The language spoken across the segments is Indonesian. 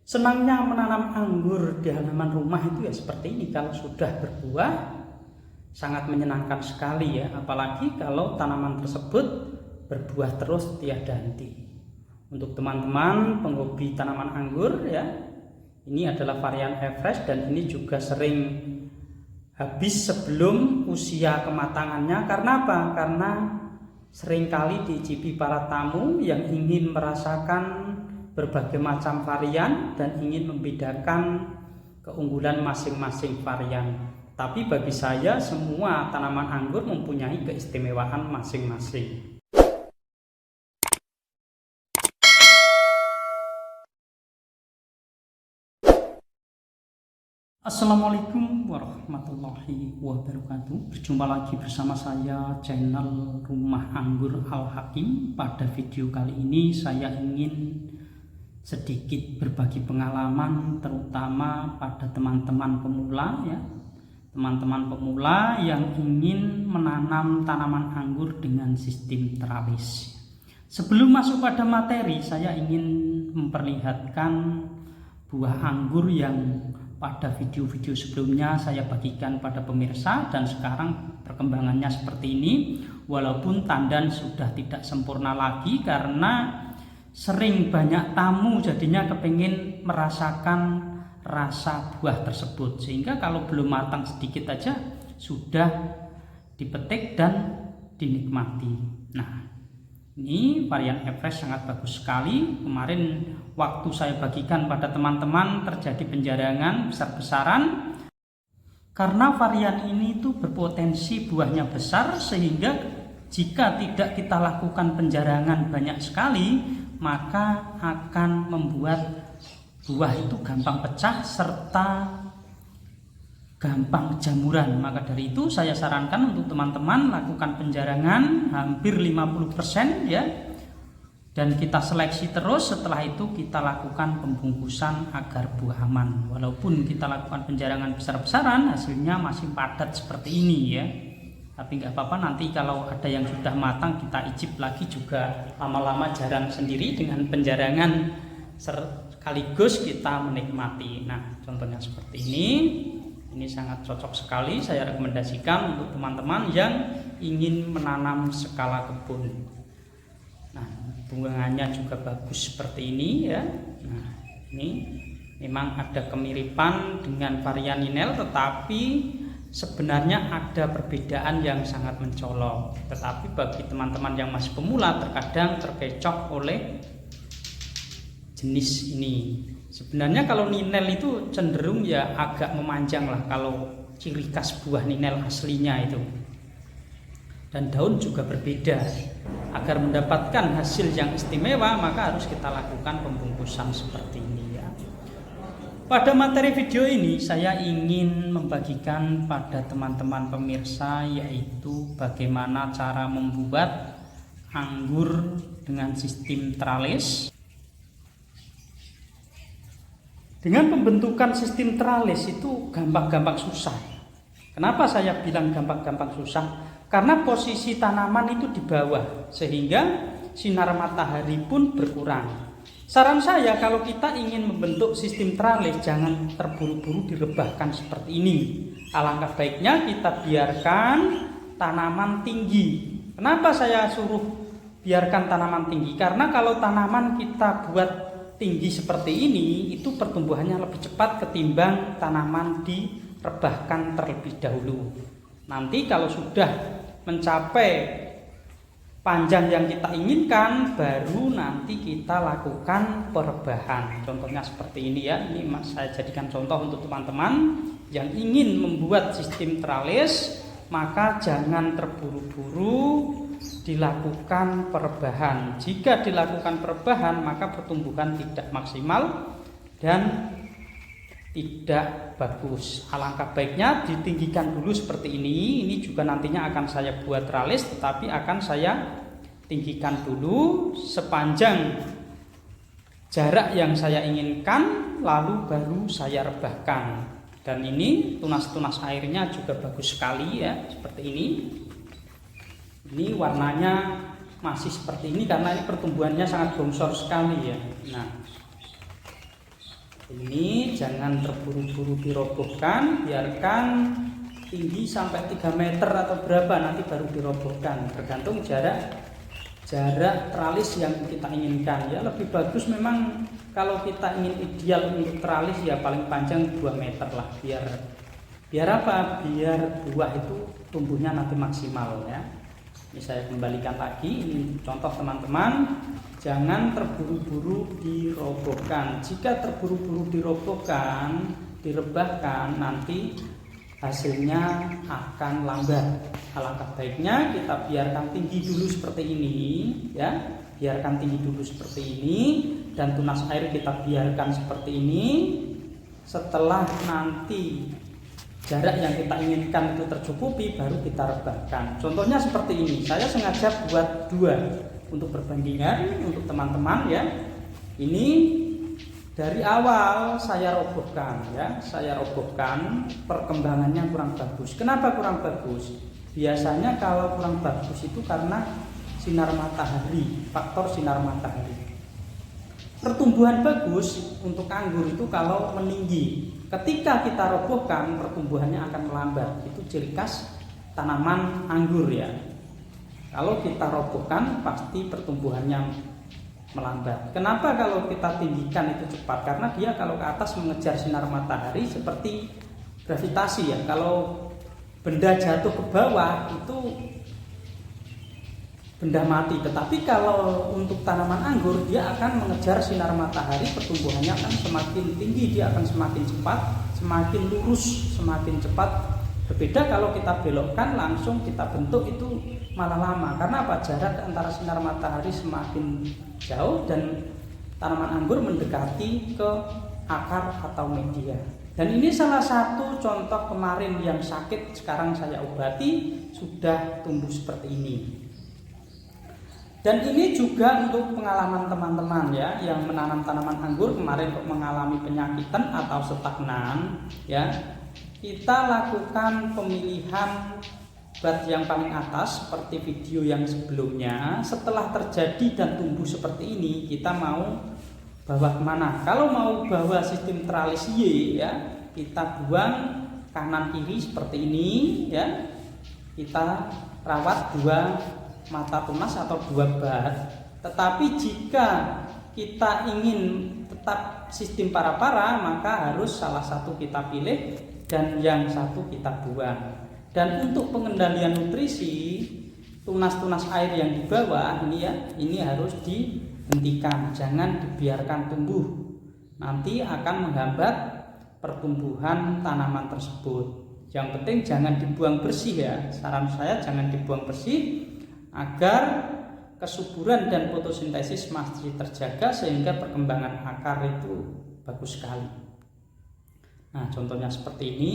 Senangnya menanam anggur di halaman rumah itu ya seperti ini. Kalau sudah berbuah sangat menyenangkan sekali ya, apalagi kalau tanaman tersebut berbuah terus tiada henti. Untuk teman-teman penghobi tanaman anggur ya, ini adalah varian Everest dan ini juga sering habis sebelum usia kematangannya. Karena apa? Karena seringkali diicipi para tamu yang ingin merasakan berbagai macam varian dan ingin membedakan keunggulan masing-masing varian. Tapi bagi saya semua tanaman anggur mempunyai keistimewaan masing-masing. Assalamualaikum warahmatullahi wabarakatuh. Berjumpa lagi bersama saya channel Rumah Anggur Al Hakim. Pada video kali ini saya ingin sedikit berbagi pengalaman terutama pada teman-teman pemula ya. Teman-teman pemula yang ingin menanam tanaman anggur dengan sistem teralis. Sebelum masuk pada materi, saya ingin memperlihatkan buah anggur yang pada video-video sebelumnya saya bagikan pada pemirsa dan sekarang perkembangannya seperti ini. Walaupun tandan sudah tidak sempurna lagi karena sering banyak tamu, jadinya kepingin merasakan rasa buah tersebut, sehingga kalau belum matang sedikit aja sudah dipetik dan dinikmati. Nah, ini varian Everest sangat bagus sekali. Kemarin waktu saya bagikan pada teman-teman terjadi penjarangan besar-besaran karena varian ini tuh berpotensi buahnya besar, sehingga jika tidak kita lakukan penjarangan banyak sekali maka akan membuat buah itu gampang pecah serta gampang jamuran. Maka dari itu saya sarankan untuk teman-teman lakukan penjarangan hampir 50% ya. Dan kita seleksi terus, setelah itu kita lakukan pembungkusan agar buah aman. Walaupun kita lakukan penjarangan besar-besaran hasilnya masih padat seperti ini ya. Tapi nggak apa-apa, nanti kalau ada yang sudah matang kita icip lagi juga, lama-lama jarang sendiri dengan penjarangan sekaligus kita menikmati. Nah, contohnya seperti ini sangat cocok sekali, saya rekomendasikan untuk teman-teman yang ingin menanam skala kebun. Nah, bunganya juga bagus seperti ini ya. Nah, ini memang ada kemiripan dengan varian Ninel, tetapi sebenarnya ada perbedaan yang sangat mencolok. Tetapi bagi teman-teman yang masih pemula terkadang terkecoh oleh jenis ini. Sebenarnya kalau Ninel itu cenderung ya agak memanjang lah kalau ciri khas buah Ninel aslinya itu. Dan daun juga berbeda. Agar mendapatkan hasil yang istimewa maka harus kita lakukan pembungkusan seperti ini ya. Pada materi video ini saya ingin membagikan pada teman-teman pemirsa yaitu bagaimana cara membuat anggur dengan sistem teralis. Dengan pembentukan sistem teralis itu gampang-gampang susah. Kenapa saya bilang gampang-gampang susah? Karena posisi tanaman itu di bawah sehingga sinar matahari pun berkurang. Saran saya kalau kita ingin membentuk sistem teralis jangan terburu-buru direbahkan seperti ini. Alangkah baiknya kita biarkan tanaman tinggi. Kenapa saya suruh biarkan tanaman tinggi? Karena kalau tanaman kita buat tinggi seperti ini itu pertumbuhannya lebih cepat ketimbang tanaman direbahkan terlebih dahulu. Nanti kalau sudah mencapai panjang yang kita inginkan baru nanti kita lakukan perebahan. Contohnya seperti ini ya. Ini saya jadikan contoh untuk teman-teman yang ingin membuat sistem teralis, maka jangan terburu-buru dilakukan perebahan. Jika dilakukan perebahan maka pertumbuhan tidak maksimal dan tidak bagus. Alangkah baiknya ditinggikan dulu seperti ini. Ini juga nantinya akan saya buat teralis, tetapi akan saya tinggikan dulu sepanjang jarak yang saya inginkan, lalu baru saya rebahkan. Dan ini tunas-tunas airnya juga bagus sekali ya, seperti ini. Ini warnanya masih seperti ini karena ini pertumbuhannya sangat bongsor sekali ya. Nah, Ini jangan terburu-buru dirobohkan, biarkan tinggi sampai 3 meter atau berapa nanti baru dirobohkan, tergantung jarak tralis yang kita inginkan. Ya lebih bagus memang kalau kita ingin ideal untuk tralis ya paling panjang 2 meter lah, biar apa? Biar buah itu tumbuhnya nanti maksimal ya. Ini saya kembalikan lagi, ini contoh teman-teman, jangan terburu-buru dirobohkan. Jika terburu-buru dirobohkan, direbahkan, nanti hasilnya akan lambat. Alangkah baiknya kita biarkan tinggi dulu seperti ini ya, biarkan tinggi dulu seperti ini, dan tunas air kita biarkan seperti ini. Setelah nanti jarak yang kita inginkan itu tercukupi, baru kita rebahkan. Contohnya seperti ini, saya sengaja buat 2 untuk perbandingan untuk teman-teman ya. Ini dari awal saya robohkan ya, saya robohkan, perkembangannya kurang bagus. Kenapa kurang bagus? Biasanya kalau kurang bagus itu karena sinar matahari, faktor sinar matahari. Pertumbuhan bagus untuk anggur itu kalau meninggi. Ketika kita robohkan, pertumbuhannya akan melambat. Itu ciri khas tanaman anggur ya. Kalau kita robohkan, pasti pertumbuhannya melambat. Kenapa kalau kita tinggikan itu cepat? Karena dia kalau ke atas mengejar sinar matahari seperti gravitasi ya. Kalau benda jatuh ke bawah itu benda mati. Tetapi kalau untuk tanaman anggur, dia akan mengejar sinar matahari, pertumbuhannya akan semakin tinggi, dia akan semakin cepat, semakin lurus, semakin cepat. Berbeda kalau kita belokkan langsung kita bentuk, itu malah lama. Karena apa? Jarak antara sinar matahari semakin jauh dan tanaman anggur mendekati ke akar atau media. Dan ini salah satu contoh kemarin yang sakit, sekarang saya obati, sudah tumbuh seperti ini. Dan ini juga untuk pengalaman teman-teman ya, yang menanam tanaman anggur kemarin kok mengalami penyakitan atau stagnan ya. Kita lakukan pemilihan bat yang paling atas seperti video yang sebelumnya. Setelah terjadi dan tumbuh seperti ini, kita mau bawa kemana? Kalau mau bawa sistem teralis Y ya, kita buang kanan kiri seperti ini ya. Kita rawat 2 mata tunas atau 2 bat. Tetapi jika kita ingin tetap sistem para-para, maka harus salah satu kita pilih dan yang satu kita buang. Dan untuk pengendalian nutrisi, tunas-tunas air yang di bawah ini ya, ini harus dihentikan, jangan dibiarkan tumbuh. Nanti akan menghambat pertumbuhan tanaman tersebut. Yang penting jangan dibuang bersih ya. Saran saya jangan dibuang bersih, agar kesuburan dan fotosintesis masih terjaga sehingga perkembangan akar itu bagus sekali. Nah, contohnya seperti ini.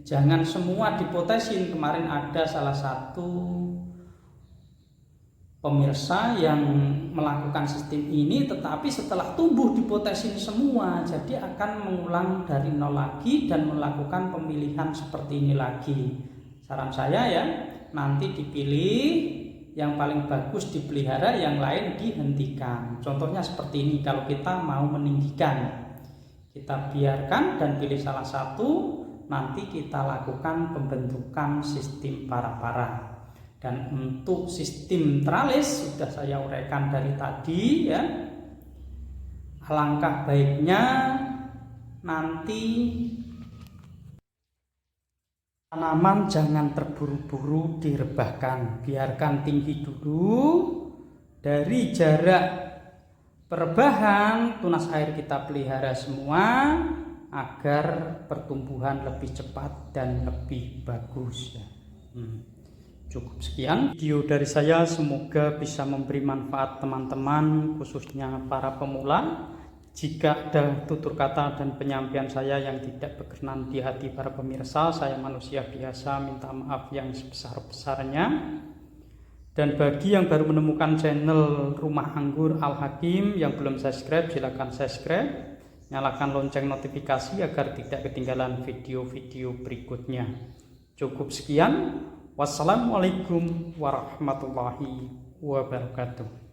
Jangan semua dipotesin. Kemarin ada salah satu pemirsa yang melakukan sistem ini, tetapi setelah tumbuh dipotesin semua, jadi akan mengulang dari nol lagi dan melakukan pemilihan seperti ini lagi. Saran saya ya, nanti dipilih yang paling bagus dipelihara, yang lain dihentikan. Contohnya seperti ini, kalau kita mau meninggikan, kita biarkan dan pilih salah satu, nanti kita lakukan pembentukan sistem para-para. Dan untuk sistem teralis sudah saya uraikan dari tadi ya. Alangkah baiknya nanti tanaman jangan terburu-buru direbahkan, biarkan tinggi dulu. Dari jarak perebahan, tunas air kita pelihara semua agar pertumbuhan lebih cepat dan lebih bagus ya. Cukup sekian video dari saya, semoga bisa memberi manfaat teman-teman, khususnya para pemula. Jika ada tutur kata dan penyampaian saya yang tidak berkenan di hati para pemirsa, saya manusia biasa, minta maaf yang sebesar-besarnya. Dan bagi yang baru menemukan channel Rumah Anggur Al Hakim yang belum subscribe, silakan subscribe, nyalakan lonceng notifikasi agar tidak ketinggalan video-video berikutnya. Cukup sekian. Wassalamualaikum warahmatullahi wabarakatuh.